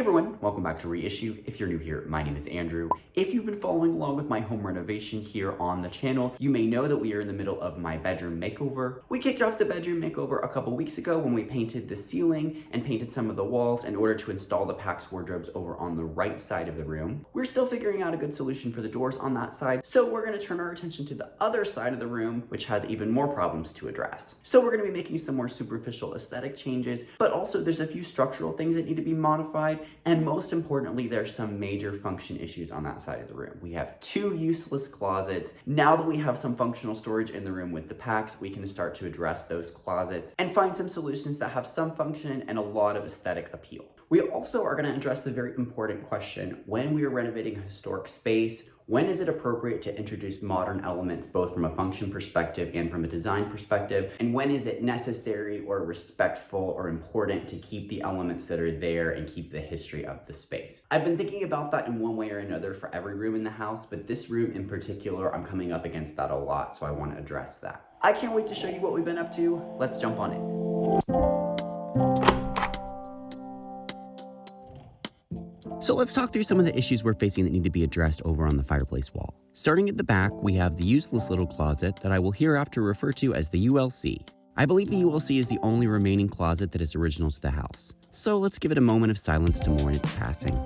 everyone, welcome back to Reissue. If you're new here, my name is Andrew. If you've been following along with my home renovation here on the channel, you may know that we are in the middle of my bedroom makeover. We kicked off the bedroom makeover a couple weeks ago when we painted the ceiling and painted some of the walls in order to install the PAX wardrobes over on the right side of the room. We're still figuring out a good solution for the doors on that side, so we're going to turn our attention to the other side of the room, which has even more problems to address. So we're going to be making some more superficial aesthetic changes, but also there's a few structural things that need to be modified. And most importantly, there's some major function issues on that side of the room. We have two useless closets. Now that we have some functional storage in the room with the PAX, we can start to address those closets and find some solutions that have some function and a lot of aesthetic appeal. We also are going to address the very important question: when we are renovating a historic space, when is it appropriate to introduce modern elements, both from a function perspective and from a design perspective? And when is it necessary or respectful or important to keep the elements that are there and keep the history of the space? I've been thinking about that in one way or another for every room in the house, but this room in particular, I'm coming up against that a lot, so I want to address that. I can't wait to show you what we've been up to. Let's jump on in. So let's talk through some of the issues we're facing that need to be addressed over on the fireplace wall. Starting at the back, we have the useless little closet that I will hereafter refer to as the ULC. I believe the ULC is the only remaining closet that is original to the house. So let's give it a moment of silence to mourn its passing.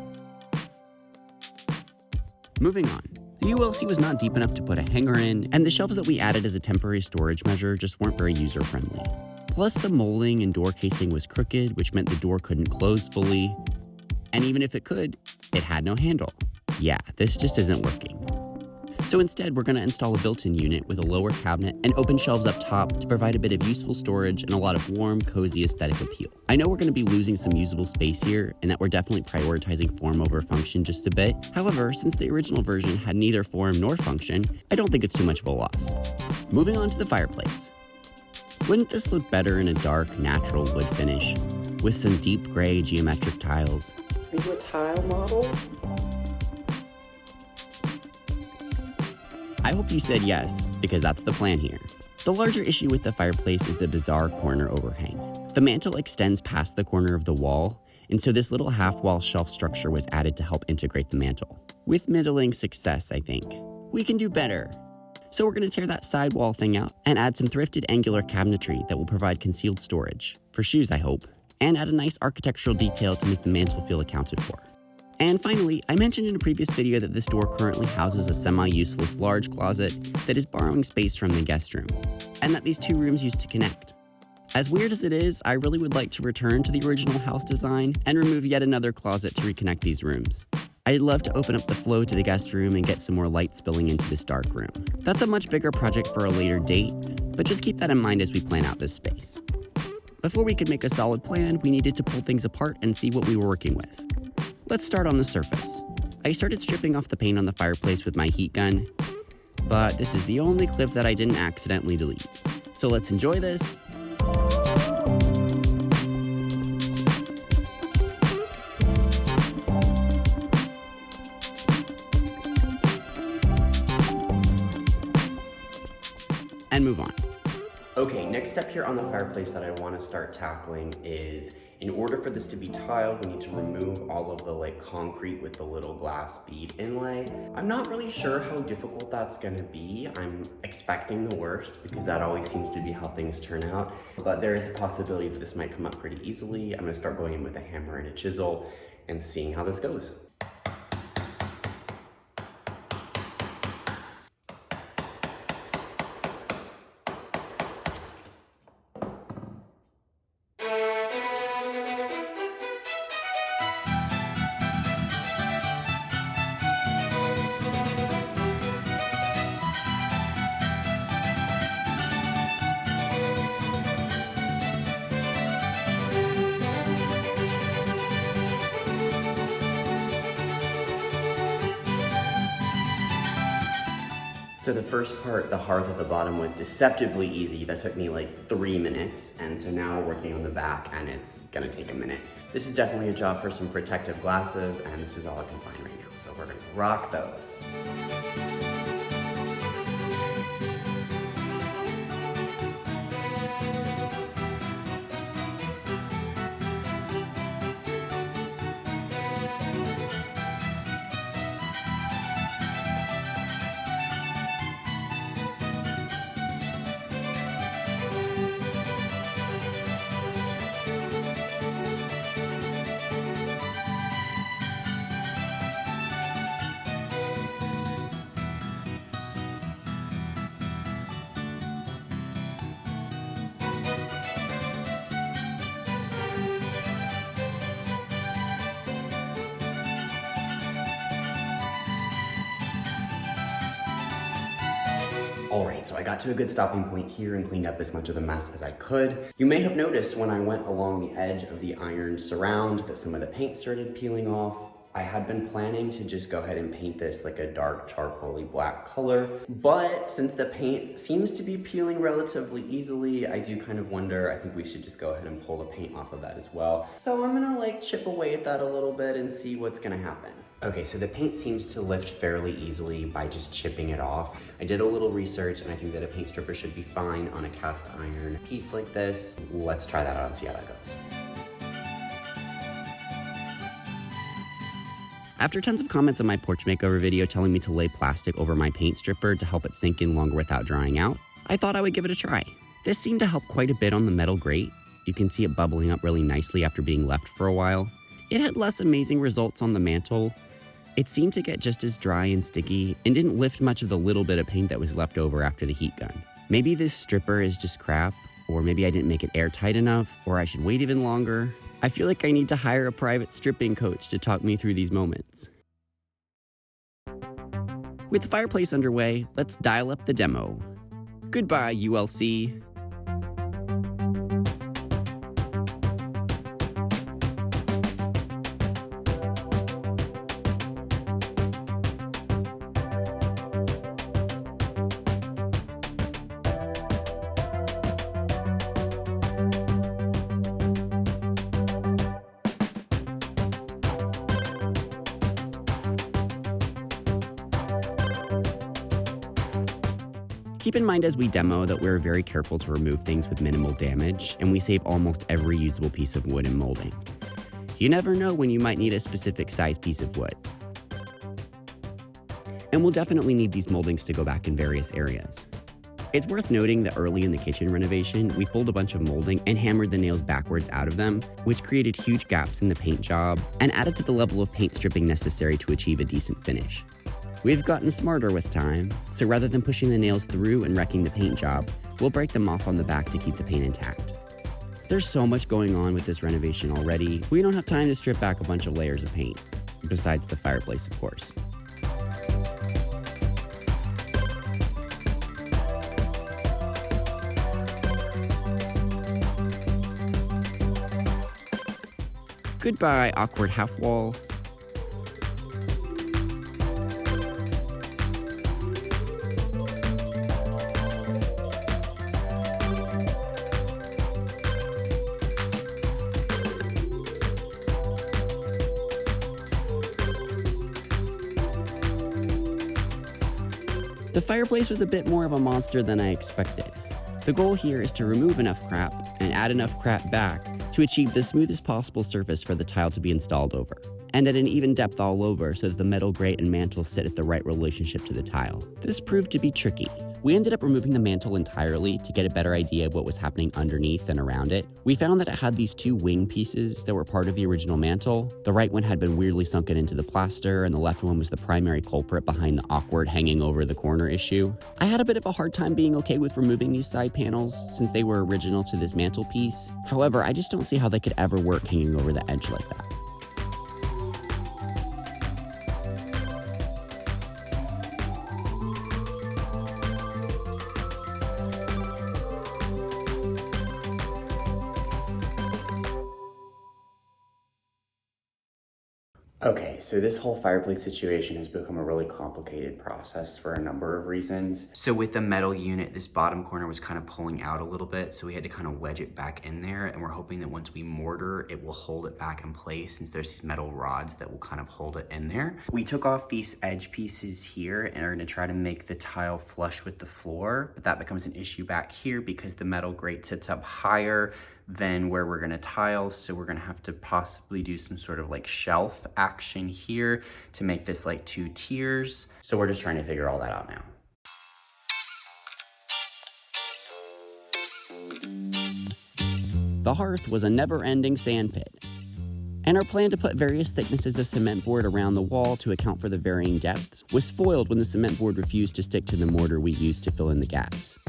Moving on. The ULC was not deep enough to put a hanger in, and the shelves that we added as a temporary storage measure just weren't very user-friendly. Plus, the molding and door casing was crooked, which meant the door couldn't close fully. And even if it could, it had no handle. Yeah, this just isn't working. So instead, we're going to install a built-in unit with a lower cabinet and open shelves up top to provide a bit of useful storage and a lot of warm, cozy aesthetic appeal. I know we're going to be losing some usable space here, and that we're definitely prioritizing form over function just a bit. However, since the original version had neither form nor function, I don't think it's too much of a loss. Moving on to the fireplace. Wouldn't this look better in a dark, natural wood finish, with some deep gray geometric tiles? Are you a tile model? I hope you said yes, because that's the plan here. The larger issue with the fireplace is the bizarre corner overhang. The mantle extends past the corner of the wall, and so this little half-wall shelf structure was added to help integrate the mantle. With middling success, I think. We can do better. So we're going to tear that sidewall thing out and add some thrifted angular cabinetry that will provide concealed storage, for shoes I hope, and add a nice architectural detail to make the mantle feel accounted for. And finally, I mentioned in a previous video that this door currently houses a semi-useless large closet that is borrowing space from the guest room, and that these two rooms used to connect. As weird as it is, I really would like to return to the original house design and remove yet another closet to reconnect these rooms. I'd love to open up the flow to the guest room and get some more light spilling into this dark room. That's a much bigger project for a later date, but just keep that in mind as we plan out this space. Before we could make a solid plan, we needed to pull things apart and see what we were working with. Let's start on the surface. I started stripping off the paint on the fireplace with my heat gun, but this is the only clip that I didn't accidentally delete. So let's enjoy this. And move on. Okay, next step here on the fireplace that I want to start tackling is, in order for this to be tiled, we need to remove all of the concrete with the little glass bead inlay. I'm not really sure how difficult that's gonna be. I'm expecting the worst because that always seems to be how things turn out. But there is a possibility that this might come up pretty easily. I'm gonna start going in with a hammer and a chisel and seeing how this goes. So the first part, the hearth at the bottom, was deceptively easy. That took me like 3 minutes. And so now we're working on the back and it's gonna take a minute. This is definitely a job for some protective glasses, and this is all I can find right now. So we're gonna rock those. Alright, so I got to a good stopping point here and cleaned up as much of the mess as I could. You may have noticed when I went along the edge of the iron surround that some of the paint started peeling off. I had been planning to just go ahead and paint this like a dark charcoaly black color, but since the paint seems to be peeling relatively easily, I do kind of wonder, I think we should just go ahead and pull the paint off of that as well. So I'm gonna like chip away at that a little bit and see what's gonna happen. Okay, so the paint seems to lift fairly easily by just chipping it off. I did a little research and I think that a paint stripper should be fine on a cast iron piece like this. Let's try that out and see how that goes. After tons of comments on my porch makeover video telling me to lay plastic over my paint stripper to help it sink in longer without drying out, I thought I would give it a try. This seemed to help quite a bit on the metal grate. You can see it bubbling up really nicely after being left for a while. It had less amazing results on the mantle. It seemed to get just as dry and sticky and didn't lift much of the little bit of paint that was left over after the heat gun. Maybe this stripper is just crap, or maybe I didn't make it airtight enough, or I should wait even longer. I feel like I need to hire a private stripping coach to talk me through these moments. With the fireplace underway, let's dial up the demo. Goodbye, ULC. Keep in mind as we demo that we're very careful to remove things with minimal damage, and we save almost every usable piece of wood and molding. You never know when you might need a specific size piece of wood. And we'll definitely need these moldings to go back in various areas. It's worth noting that early in the kitchen renovation, we pulled a bunch of molding and hammered the nails backwards out of them, which created huge gaps in the paint job and added to the level of paint stripping necessary to achieve a decent finish. We've gotten smarter with time, so rather than pushing the nails through and wrecking the paint job, we'll break them off on the back to keep the paint intact. There's so much going on with this renovation already, we don't have time to strip back a bunch of layers of paint, besides the fireplace, of course. Goodbye, awkward half wall. The fireplace was a bit more of a monster than I expected. The goal here is to remove enough crap and add enough crap back to achieve the smoothest possible surface for the tile to be installed over, and at an even depth all over so that the metal grate and mantle sit at the right relationship to the tile. This proved to be tricky. We ended up removing the mantle entirely to get a better idea of what was happening underneath and around it. We found that it had these two wing pieces that were part of the original mantle. The right one had been weirdly sunken into the plaster, and the left one was the primary culprit behind the awkward hanging over the corner issue. I had a bit of a hard time being okay with removing these side panels since they were original to this mantelpiece. However, I just don't see how they could ever work hanging over the edge like that. Okay, so this whole fireplace situation has become a really complicated process for a number of reasons. So with the metal unit, this bottom corner was kind of pulling out a little bit, so we had to kind of wedge it back in there, and we're hoping that once we mortar, it will hold it back in place since there's these metal rods that will kind of hold it in there. We took off these edge pieces here and are gonna try to make the tile flush with the floor, but that becomes an issue back here because the metal grate sits up higher than where we're gonna tile, so we're gonna have to possibly do some sort of like shelf action here to make this like 2 tiers. So we're just trying to figure all that out now. The hearth was a never-ending sandpit, and our plan to put various thicknesses of cement board around the wall to account for the varying depths was foiled when the cement board refused to stick to the mortar we used to fill in the gaps.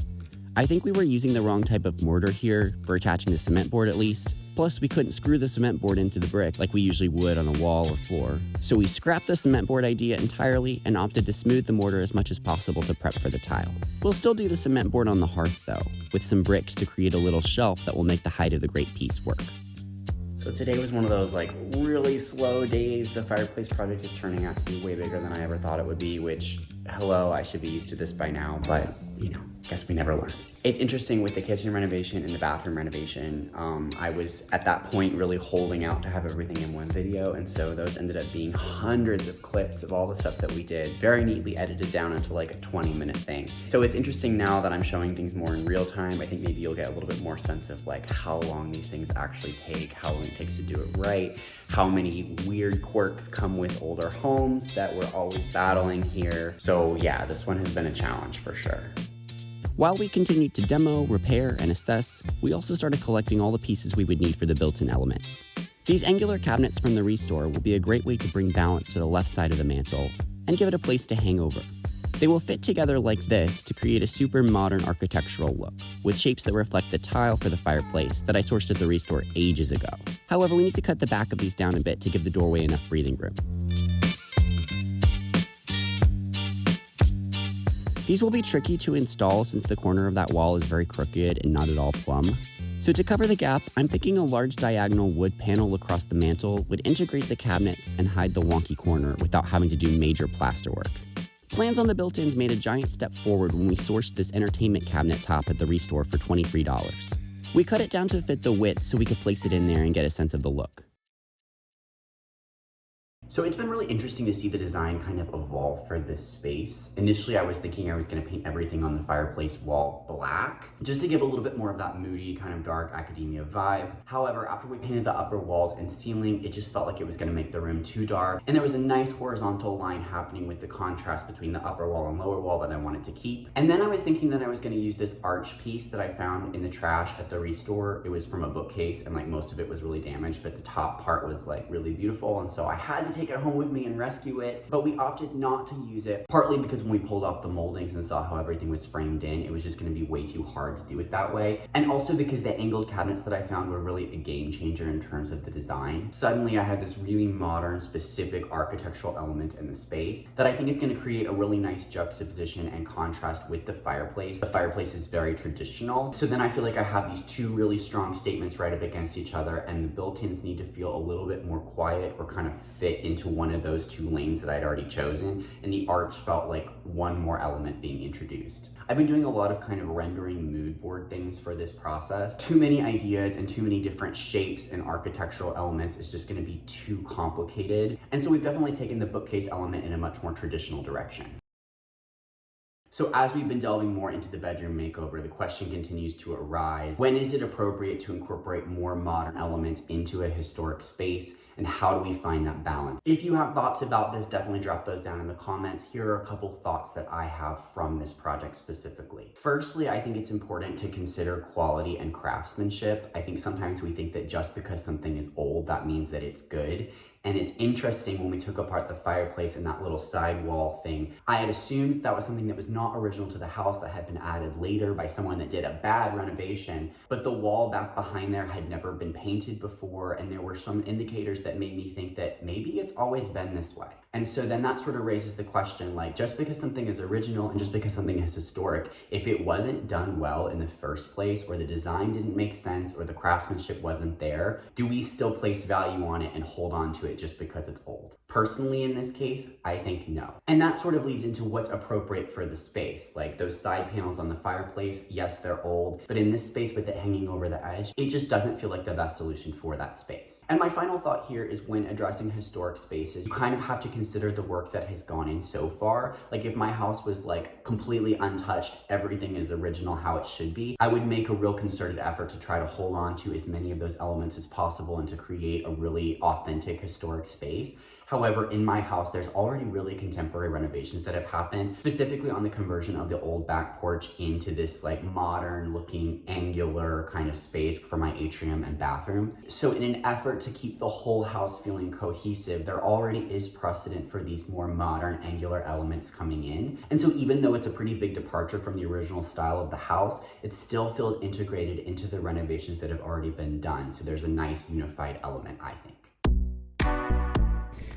I think we were using the wrong type of mortar here, for attaching the cement board at least. Plus, we couldn't screw the cement board into the brick like we usually would on a wall or floor. So we scrapped the cement board idea entirely and opted to smooth the mortar as much as possible to prep for the tile. We'll still do the cement board on the hearth though, with some bricks to create a little shelf that will make the height of the great piece work. So today was one of those like really slow days. The fireplace project is turning out to be way bigger than I ever thought it would be, which, hello, I should be used to this by now, but you know, guess we never learn. It's interesting with the kitchen renovation and the bathroom renovation. I was at that point really holding out to have everything in one video, and so those ended up being hundreds of clips of all the stuff that we did, very neatly edited down into like a 20-minute thing. So it's interesting now that I'm showing things more in real time. I think maybe you'll get a little bit more sense of like how long these things actually take, how long it takes to do it right, how many weird quirks come with older homes that we're always battling here. So yeah, this one has been a challenge for sure. While we continued to demo, repair, and assess, we also started collecting all the pieces we would need for the built-in elements. These angular cabinets from the REISSUED will be a great way to bring balance to the left side of the mantle and give it a place to hang over. They will fit together like this to create a super modern architectural look, with shapes that reflect the tile for the fireplace that I sourced at the REISSUED ages ago. However, we need to cut the back of these down a bit to give the doorway enough breathing room. These will be tricky to install since the corner of that wall is very crooked and not at all plumb. So to cover the gap, I'm thinking a large diagonal wood panel across the mantle would integrate the cabinets and hide the wonky corner without having to do major plasterwork. Plans on the built-ins made a giant step forward when we sourced this entertainment cabinet top at the REISSUED for $23. We cut it down to fit the width so we could place it in there and get a sense of the look. So it's been really interesting to see the design kind of evolve for this space. Initially, I was thinking I was gonna paint everything on the fireplace wall black, just to give a little bit more of that moody, kind of dark academia vibe. However, after we painted the upper walls and ceiling, it just felt like it was gonna make the room too dark. And there was a nice horizontal line happening with the contrast between the upper wall and lower wall that I wanted to keep. And then I was thinking that I was gonna use this arch piece that I found in the trash at the REISSUED. It was from a bookcase and like most of it was really damaged, but the top part was like really beautiful. And so I had to take it home with me and rescue it, but we opted not to use it, partly because when we pulled off the moldings and saw how everything was framed in, it was just going to be way too hard to do it that way, and also because the angled cabinets that I found were really a game changer in terms of the design. Suddenly I had this really modern, specific architectural element in the space that I think is going to create a really nice juxtaposition and contrast with the fireplace. The fireplace is very traditional, so then I feel like I have these two really strong statements right up against each other, and the built-ins need to feel a little bit more quiet or kind of fit into one of those two lanes that I'd already chosen, and the arch felt like one more element being introduced. I've been doing a lot of kind of rendering mood board things for this process. Too many ideas and too many different shapes and architectural elements is just going to be too complicated, and so we've definitely taken the bookcase element in a much more traditional direction. So as we've been delving more into the bedroom makeover, the question continues to arise: when is it appropriate to incorporate more modern elements into a historic space, and how do we find that balance? If you have thoughts about this, definitely drop those down in the comments. Here are a couple thoughts that I have from this project specifically. Firstly, I think it's important to consider quality and craftsmanship. I think sometimes we think that just because something is old, that means that it's good. And it's interesting, when we took apart the fireplace and that little sidewall thing, I had assumed that was something that was not original to the house, that had been added later by someone that did a bad renovation, but the wall back behind there had never been painted before, and there were some indicators that made me think that maybe it's always been this way. And so then that sort of raises the question, like, just because something is original and just because something is historic, if it wasn't done well in the first place, or the design didn't make sense, or the craftsmanship wasn't there, do we still place value on it and hold on to it just because it's old? Personally, in this case, I think no. And that sort of leads into what's appropriate for the space. Like those side panels on the fireplace, yes, they're old, but in this space with it hanging over the edge, it just doesn't feel like the best solution for that space. And my final thought here is, when addressing historic spaces, you kind of have to consider the work that has gone in so far. Like if my house was like completely untouched, everything is original how it should be, I would make a real concerted effort to try to hold on to as many of those elements as possible and to create a really authentic historic space. However, in my house, there's already really contemporary renovations that have happened, specifically on the conversion of the old back porch into this like modern looking angular kind of space for my atrium and bathroom. So in an effort to keep the whole house feeling cohesive, there already is precedent for these more modern angular elements coming in. And so even though it's a pretty big departure from the original style of the house, it still feels integrated into the renovations that have already been done. So there's a nice unified element, I think.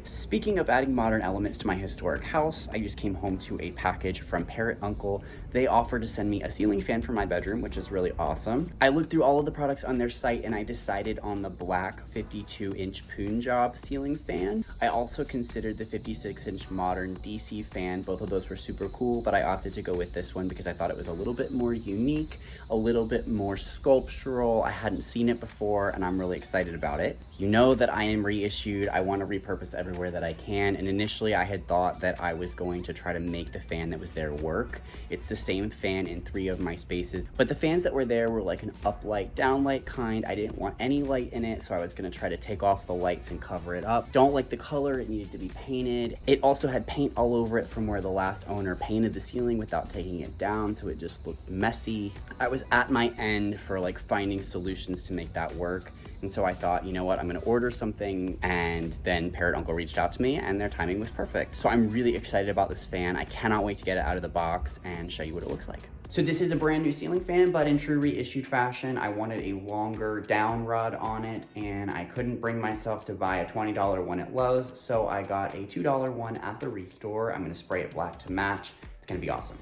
Speaking of adding modern elements to my historic house, I just came home to a package from Parrot Uncle. They offered to send me a ceiling fan for my bedroom, which is really awesome. I looked through all of the products on their site and I decided on the black 52-inch Punjab ceiling fan. I also considered the 56-inch modern DC fan. Both of those were super cool, but I opted to go with this one because I thought it was a little bit more unique, a little bit more sculptural. I hadn't seen it before and I'm really excited about it. You know that I am reissued. I want to repurpose everywhere that I can, and initially I had thought that I was going to try to make the fan that was there work. It's the same fan in 3 of my spaces, but the fans that were there were like an up light, down light kind. I didn't want any light in it, so I was gonna try to take off the lights and cover it up. Don't like the color, it needed to be painted. It also had paint all over it from where the last owner painted the ceiling without taking it down, so it just looked messy. I was at my end for like finding solutions to make that work. And so I thought, you know what, I'm gonna order something, and then Parrot Uncle reached out to me and their timing was perfect. So I'm really excited about this fan. I cannot wait to get it out of the box and show you what it looks like. So this is a brand new ceiling fan, but in true reissued fashion, I wanted a longer down rod on it, and I couldn't bring myself to buy a $20 one at Lowe's, so I got a $2 one at the REISSUED. I'm gonna spray it black to match. It's gonna be awesome.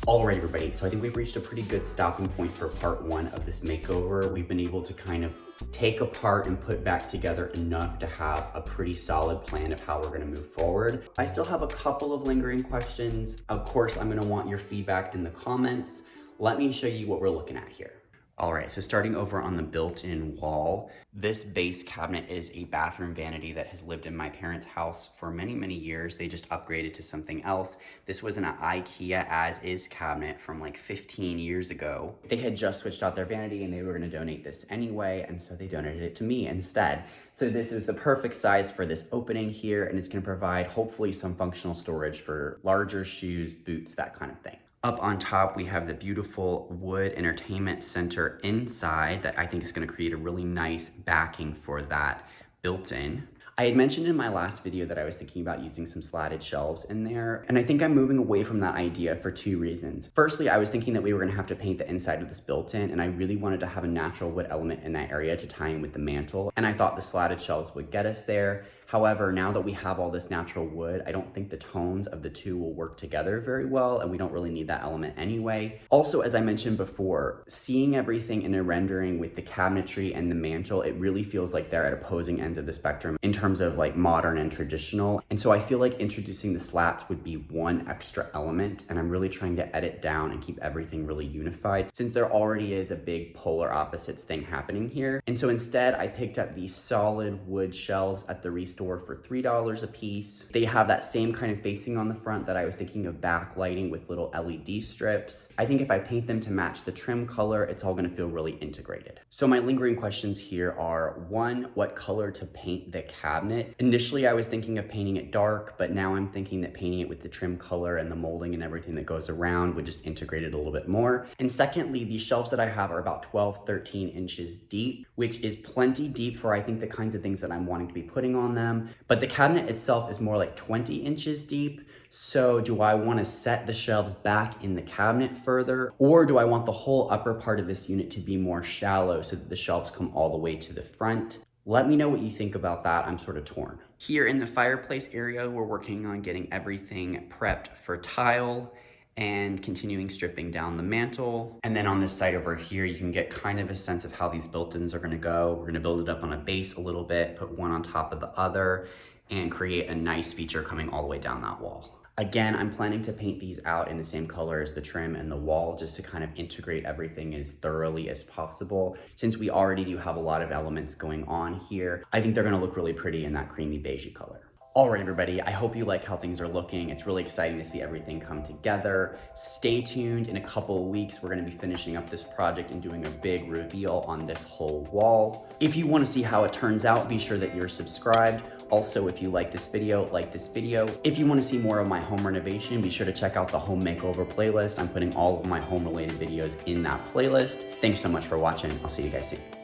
All right, everybody, so I think we've reached a pretty good stopping point for part 1 of this makeover. We've been able to kind of take apart and put back together enough to have a pretty solid plan of how we're gonna move forward. I still have a couple of lingering questions. Of course, I'm gonna want your feedback in the comments. Let me show you what we're looking at here. All right, so starting over on the built-in wall, this base cabinet is a bathroom vanity that has lived in my parents' house for many, many years. They just upgraded to something else. This was an IKEA as-is cabinet from like 15 years ago. They had just switched out their vanity and they were gonna donate this anyway, and so they donated it to me instead. So this is the perfect size for this opening here, and it's gonna provide hopefully some functional storage for larger shoes, boots, that kind of thing. Up on top, we have the beautiful wood entertainment center inside that I think is gonna create a really nice backing for that built-in. I had mentioned in my last video that I was thinking about using some slatted shelves in there, and I think I'm moving away from that idea for 2 reasons. Firstly, I was thinking that we were gonna have to paint the inside of this built-in, and I really wanted to have a natural wood element in that area to tie in with the mantle, and I thought the slatted shelves would get us there. However, now that we have all this natural wood, I don't think the tones of the two will work together very well, and we don't really need that element anyway. Also, as I mentioned before, seeing everything in a rendering with the cabinetry and the mantle, it really feels like they're at opposing ends of the spectrum in terms of like modern and traditional. And so I feel like introducing the slats would be one extra element, and I'm really trying to edit down and keep everything really unified since there already is a big polar opposites thing happening here. And so instead, I picked up these solid wood shelves at the REISSUED for $3 a piece. They have that same kind of facing on the front that I was thinking of backlighting with little LED strips. I think if I paint them to match the trim color, it's all gonna feel really integrated. So my lingering questions here are, 1, what color to paint the cabinet? Initially, I was thinking of painting it dark, but now I'm thinking that painting it with the trim color and the molding and everything that goes around would just integrate it a little bit more. And secondly, these shelves that I have are about 12, 13 inches deep, which is plenty deep for I think the kinds of things that I'm wanting to be putting on them. But the cabinet itself is more like 20 inches deep. So do I want to set the shelves back in the cabinet further, or do I want the whole upper part of this unit to be more shallow so that the shelves come all the way to the front? Let me know what you think about that. I'm sort of torn. Here in the fireplace area, we're working on getting everything prepped for tile and continuing stripping down the mantle. And then on this side over here, you can get kind of a sense of how these built-ins are gonna go. We're gonna build it up on a base a little bit, put one on top of the other, and create a nice feature coming all the way down that wall. Again, I'm planning to paint these out in the same color as the trim and the wall, just to kind of integrate everything as thoroughly as possible. Since we already do have a lot of elements going on here, I think they're gonna look really pretty in that creamy beigey color. All right, everybody, I hope you like how things are looking. It's really exciting to see everything come together. Stay tuned. In a couple of weeks, we're gonna be finishing up this project and doing a big reveal on this whole wall. If you wanna see how it turns out, be sure that you're subscribed. Also, if you like this video, like this video. If you wanna see more of my home renovation, be sure to check out the home makeover playlist. I'm putting all of my home related videos in that playlist. Thanks so much for watching. I'll see you guys soon.